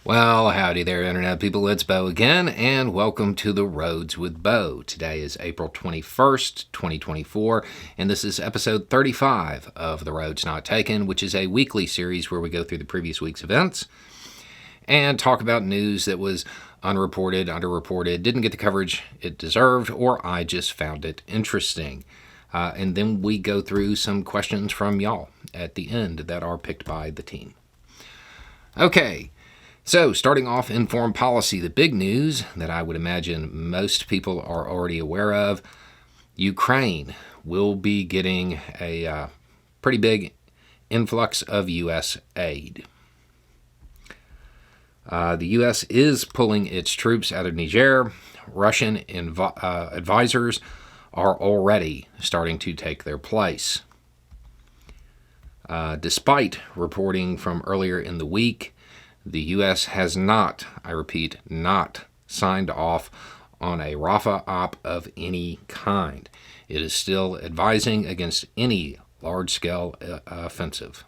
Well, howdy there, Internet people. It's Bo again, and welcome to The Roads with Bo. Today is April 21st, 2024, and this is episode 35 of The Roads Not Taken, which is a weekly series where we go through the previous week's events and talk about news that was unreported, underreported, didn't get the coverage it deserved, or I just found it interesting. And then we go through some questions from y'all at the end that are picked by the team. Okay. So, starting off in foreign policy, the big news that I would imagine most people are already aware of, Ukraine will be getting a pretty big influx of U.S. aid. The U.S. is pulling its troops out of Niger. Russian advisors are already starting to take their place. Despite reporting from earlier in the week, the U.S. has not, I repeat, not signed off on a Rafah op of any kind. It is still advising against any large-scale offensive.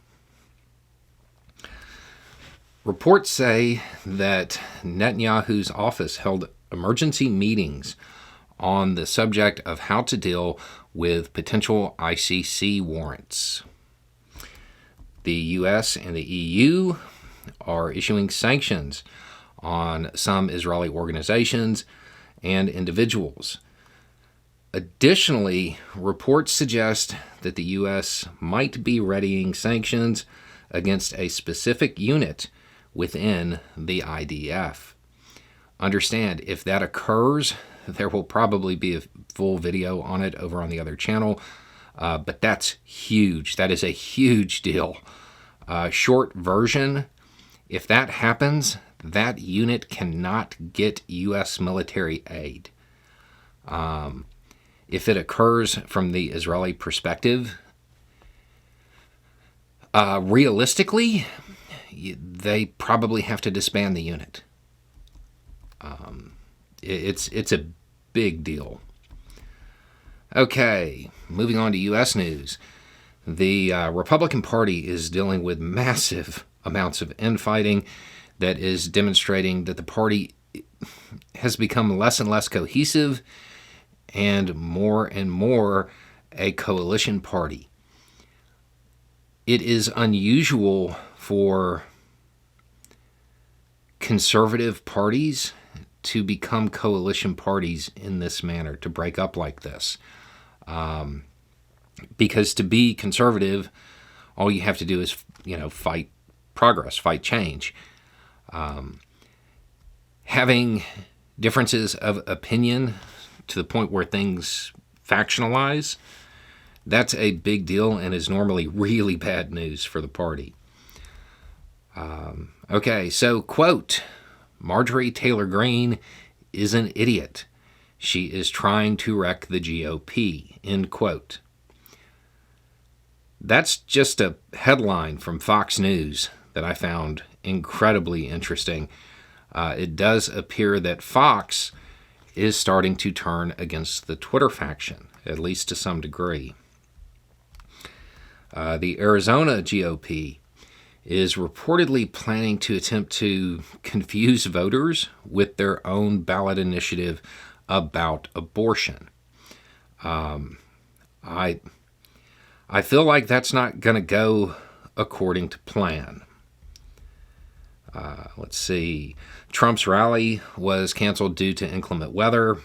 Reports say that Netanyahu's office held emergency meetings on the subject of how to deal with potential ICC warrants. The U.S. and the EU are issuing sanctions on some Israeli organizations and individuals. Additionally, reports suggest that the U.S. might be readying sanctions against a specific unit within the IDF. Understand, if that occurs, there will probably be a full video on it over on the other channel, but that's huge. That is a huge deal. Short version, if that happens, that unit cannot get U.S. military aid. If it occurs from the Israeli perspective, realistically, they probably have to disband the unit. It's a big deal. Okay, moving on to U.S. news. The Republican Party is dealing with massive amounts of infighting that is demonstrating that the party has become less and less cohesive and more a coalition party. It is unusual for conservative parties to become coalition parties in this manner, to break up like this. Because to be conservative, all you have to do is, fight progress, fight change. Having differences of opinion to the point where things factionalize, that's a big deal and is normally really bad news for the party. Okay, so, quote, Marjorie Taylor Greene is an idiot. She is trying to wreck the GOP, end quote. That's just a headline from Fox News that I found incredibly interesting. It does appear that Fox is starting to turn against the Twitter faction, at least to some degree. The Arizona GOP is reportedly planning to attempt to confuse voters with their own ballot initiative about abortion. I feel like that's not going to go according to plan. Let's see. Trump's rally was canceled due to inclement weather.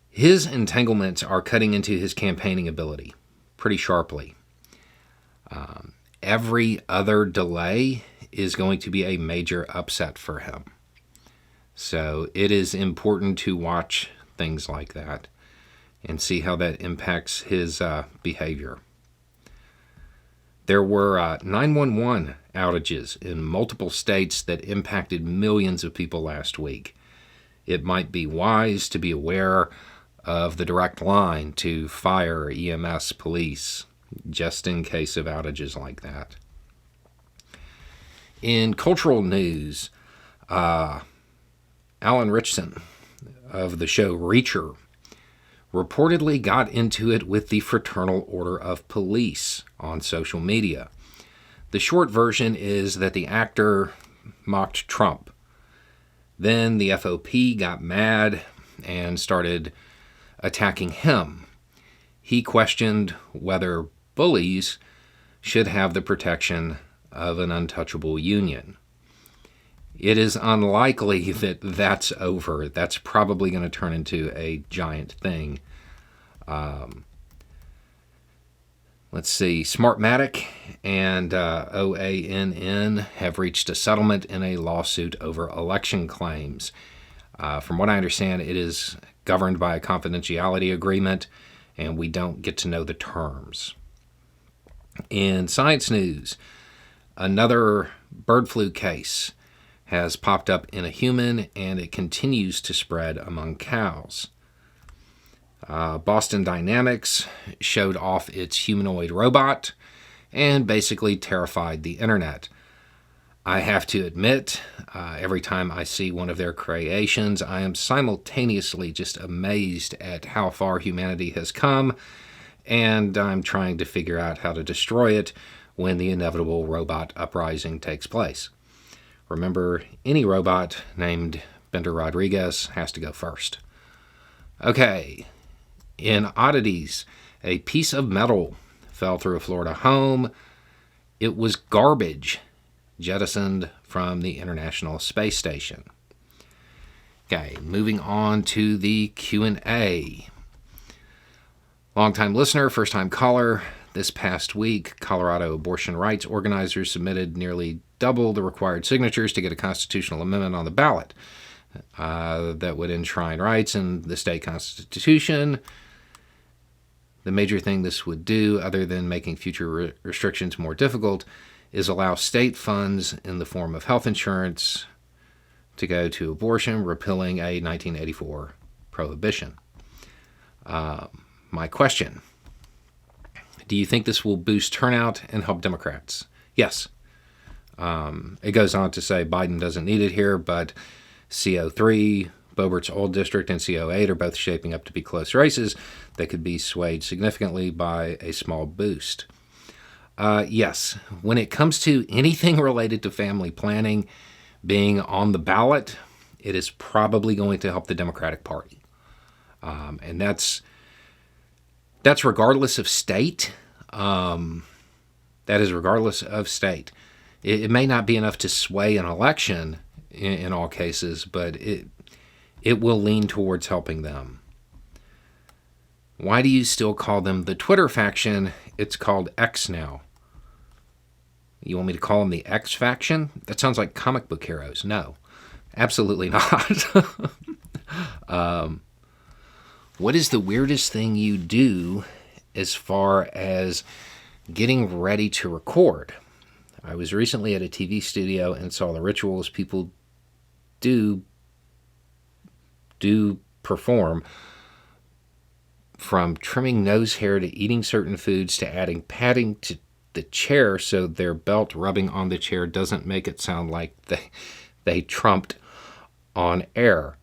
His entanglements are cutting into his campaigning ability pretty sharply. Every other delay is going to be a major upset for him. So it is important to watch things like that and see how that impacts his behavior. There were 911 outages in multiple states that impacted millions of people last week. It might be wise to be aware of the direct line to fire, EMS, police, just in case of outages like that. In cultural news, Alan Richson of the show Reacher reportedly got into it with the Fraternal Order of Police on social media. The short version is that the actor mocked Trump. Then the FOP got mad and started attacking him. He questioned whether bullies should have the protection of an untouchable union. It is unlikely that that's over. That's probably going to turn into a giant thing. Let's see. Smartmatic and OANN have reached a settlement in a lawsuit over election claims. From what I understand, it is governed by a confidentiality agreement, and we don't get to know the terms. In science news, another bird flu case has popped up in a human, and it continues to spread among cows. Boston Dynamics showed off its humanoid robot and basically terrified the internet. I have to admit, every time I see one of their creations, I am simultaneously just amazed at how far humanity has come, and I'm trying to figure out how to destroy it when the inevitable robot uprising takes place. Remember, any robot named Bender Rodriguez has to go first. Okay, in oddities, a piece of metal fell through a Florida home. It was garbage jettisoned from the International Space Station. Okay, moving on to the Q&A. Longtime listener, first-time caller. This past week, Colorado abortion rights organizers submitted nearly double the required signatures to get a constitutional amendment on the ballot that would enshrine rights in the state constitution. The major thing this would do, other than making future restrictions more difficult, is allow state funds in the form of health insurance to go to abortion, repealing a 1984 prohibition. My question: do you think this will boost turnout and help Democrats? Yes. It goes on to say Biden doesn't need it here, but CO3, Boebert's old district, and CO8 are both shaping up to be close races that could be swayed significantly by a small boost. Yes, when it comes to anything related to family planning being on the ballot, it is probably going to help the Democratic Party. And that's regardless of state. That is regardless of state. It may not be enough to sway an election in all cases, but it will lean towards helping them. Why do you still call them the Twitter faction? It's called X now. You want me to call them the X faction? That sounds like comic book heroes. No, absolutely not. What is the weirdest thing you do as far as getting ready to record? I was recently at a TV studio and saw the rituals people do perform, from trimming nose hair to eating certain foods to adding padding to the chair so their belt rubbing on the chair doesn't make it sound like they trumped on air.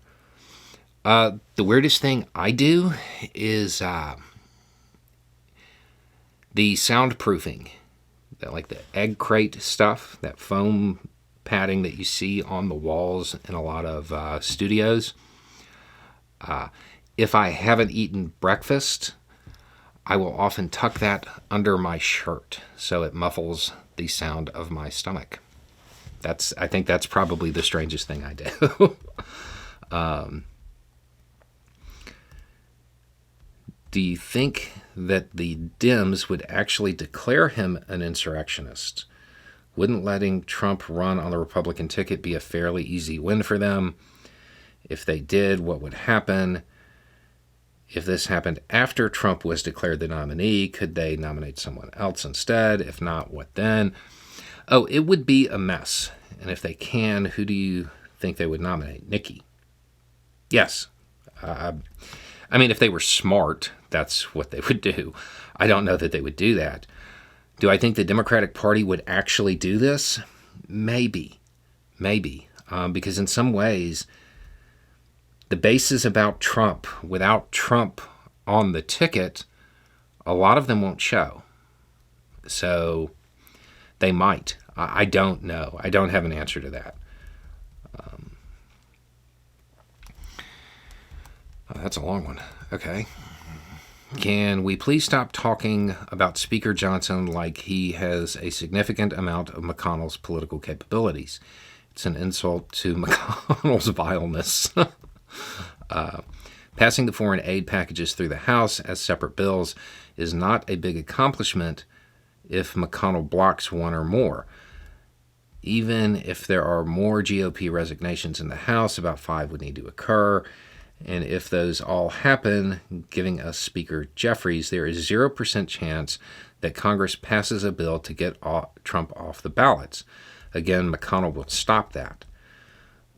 The weirdest thing I do is the soundproofing, like the egg crate stuff, that foam padding that you see on the walls in a lot of studios. If I haven't eaten breakfast, I will often tuck that under my shirt so it muffles the sound of my stomach. I think that's probably the strangest thing I do. Do you think that the Dems would actually declare him an insurrectionist? Wouldn't letting Trump run on the Republican ticket be a fairly easy win for them? If they did, what would happen? If this happened after Trump was declared the nominee, could they nominate someone else instead? If not, what then? Oh, it would be a mess. And if they can, who do you think they would nominate? Nikki. Yes. I mean, if they were smart, that's what they would do. I don't know that they would do that. Do I think the Democratic Party would actually do this? Maybe. Because in some ways, the base is about Trump. Without Trump on the ticket, a lot of them won't show. So they might. I don't know. I don't have an answer to that. Oh, that's a long one. Okay. Can we please stop talking about Speaker Johnson like he has a significant amount of McConnell's political capabilities? It's an insult to McConnell's vileness. Passing the foreign aid packages through the House as separate bills is not a big accomplishment if McConnell blocks one or more. Even if there are more GOP resignations in the House, about 5 would need to occur. And if those all happen, giving us Speaker Jeffries, there is 0% chance that Congress passes a bill to get Trump off the ballots. Again, McConnell will stop that.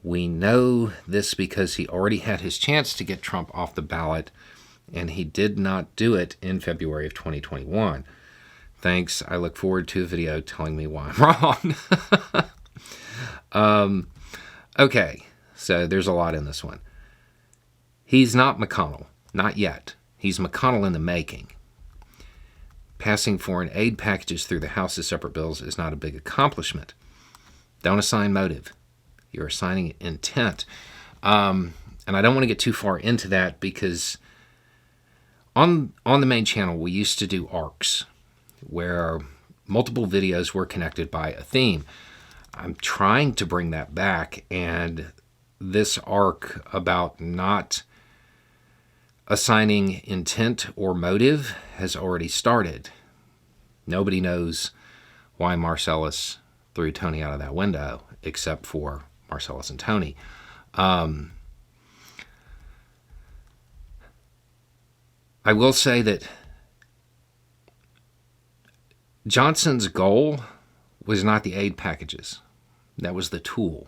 We know this because he already had his chance to get Trump off the ballot, and he did not do it in February of 2021. Thanks. I look forward to a video telling me why I'm wrong. Okay, so there's a lot in this one. He's not McConnell. Not yet. He's McConnell in the making. Passing foreign aid packages through the House as separate bills is not a big accomplishment. Don't assign motive. You're assigning intent. And I don't want to get too far into that because on the main channel, we used to do arcs where multiple videos were connected by a theme. I'm trying to bring that back, and this arc about not assigning intent or motive has already started. Nobody knows why Marcellus threw Tony out of that window, except for Marcellus and Tony. I will say that Johnson's goal was not the aid packages. That was the tool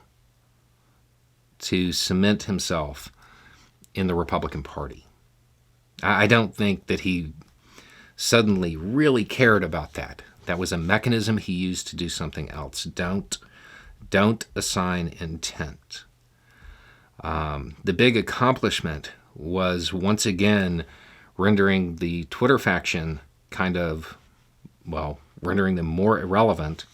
to cement himself in the Republican Party. I don't think that he suddenly really cared about that. That was a mechanism he used to do something else. Don't assign intent. The big accomplishment was once again rendering the Twitter faction rendering them more irrelevant,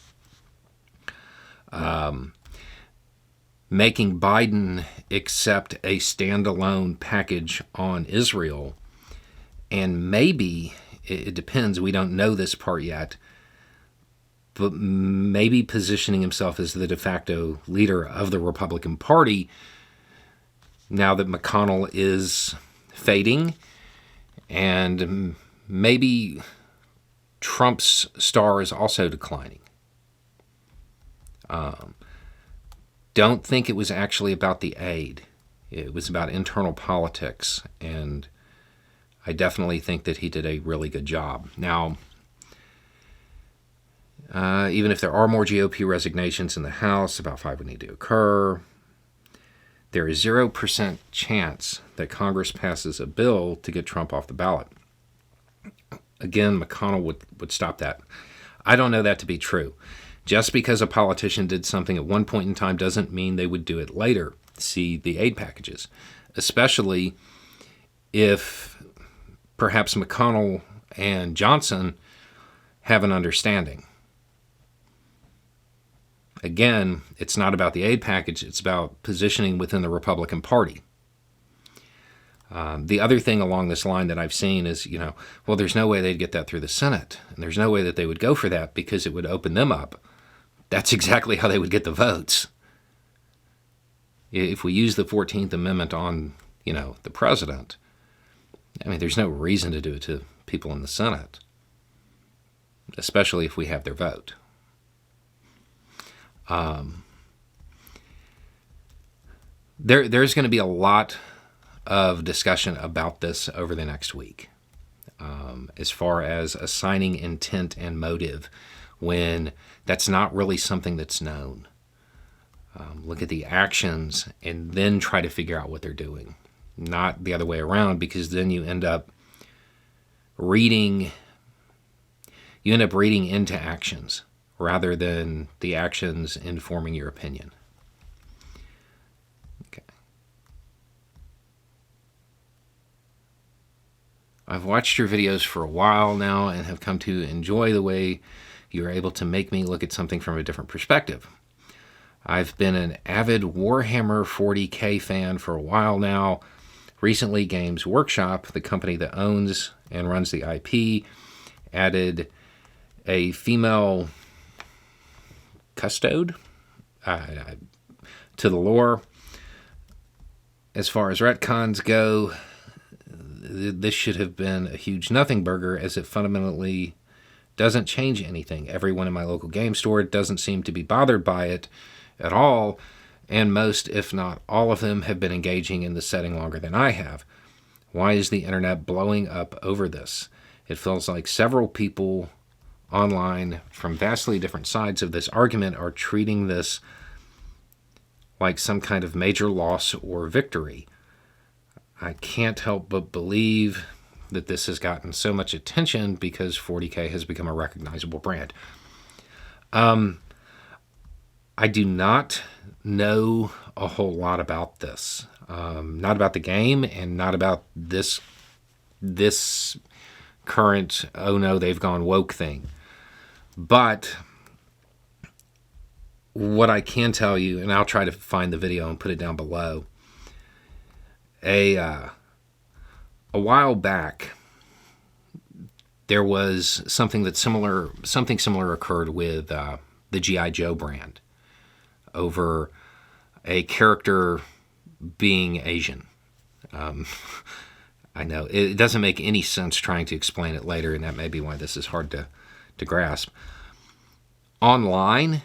making Biden accept a standalone package on Israel, and maybe, it depends, we don't know this part yet, but maybe positioning himself as the de facto leader of the Republican Party now that McConnell is fading, and maybe Trump's star is also declining. Don't think it was actually about the aid. It was about internal politics, and I definitely think that he did a really good job. Now, even if there are more GOP resignations in the House, about 5 would need to occur. There is 0% chance that Congress passes a bill to get Trump off the ballot. Again, McConnell would stop that. I don't know that to be true. Just because a politician did something at one point in time doesn't mean they would do it later. See the aid packages, especially if perhaps McConnell and Johnson have an understanding. Again, it's not about the aid package. It's about positioning within the Republican Party. The other thing along this line that I've seen is, well, there's no way they'd get that through the Senate. And there's no way that they would go for that because it would open them up. That's exactly how they would get the votes. If we use the 14th Amendment on, the president, there's no reason to do it to people in the Senate, especially if we have their vote. There's going to be a lot of discussion about this over the next week, as far as assigning intent and motive when that's not really something that's known. Look at the actions and then try to figure out what they're doing, not the other way around, because then you end up reading into actions rather than the actions informing your opinion. Okay. I've watched your videos for a while now and have come to enjoy the way you're able to make me look at something from a different perspective. I've been an avid Warhammer 40K fan for a while now. Recently, Games Workshop, the company that owns and runs the IP, added a female custode to the lore. As far as retcons go, this should have been a huge nothing burger, as it fundamentally doesn't change anything. Everyone in my local game store doesn't seem to be bothered by it at all, and most, if not all of them, have been engaging in the setting longer than I have. Why is the internet blowing up over this? It feels like several people online from vastly different sides of this argument are treating this like some kind of major loss or victory. I can't help but believe that this has gotten so much attention because 40K has become a recognizable brand. I do not know a whole lot about this. Not about the game and not about this current, oh no, they've gone woke thing. But what I can tell you, and I'll try to find the video and put it down below, a while back, there was something similar occurred with the G.I. Joe brand over a character being Asian. I know it doesn't make any sense trying to explain it later, and that may be why this is hard to grasp. Online,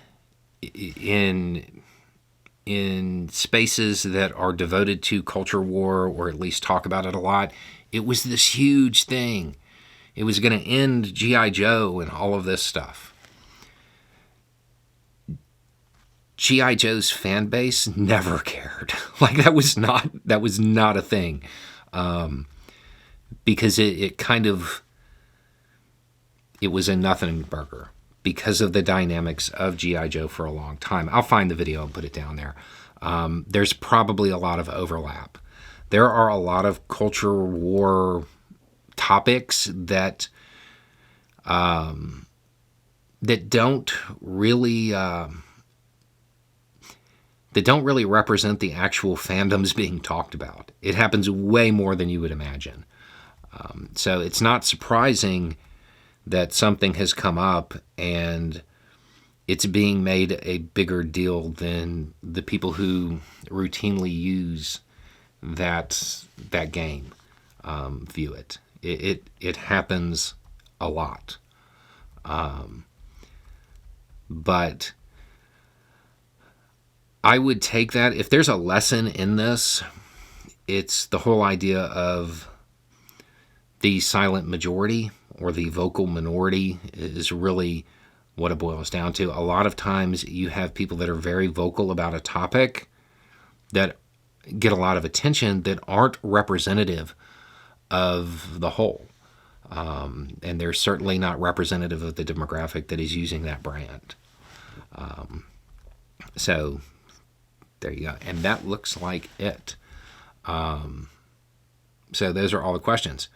in spaces that are devoted to culture war, or at least talk about it a lot, it was this huge thing. It was going to end G.I. Joe and all of this stuff. G.I. Joe's fan base never cared. Like, that was not a thing. Because it was a nothing burger because of the dynamics of G.I. Joe for a long time. I'll find the video and put it down there. There's probably a lot of overlap. There are a lot of culture war topics that don't really represent the actual fandoms being talked about. It happens way more than you would imagine. So it's not surprising that something has come up and it's being made a bigger deal than the people who routinely use that game view it. It happens a lot. But I would take that. If there's a lesson in this, it's the whole idea of the silent majority or the vocal minority is really what it boils down to. A lot of times you have people that are very vocal about a topic that get a lot of attention that aren't representative of the whole. And they're certainly not representative of the demographic that is using that brand. So there you go. And that looks like it. So those are all the questions.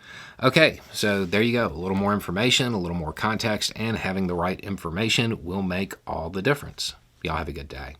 Okay, so there you go. A little more information, a little more context, and having the right information will make all the difference. Y'all have a good day.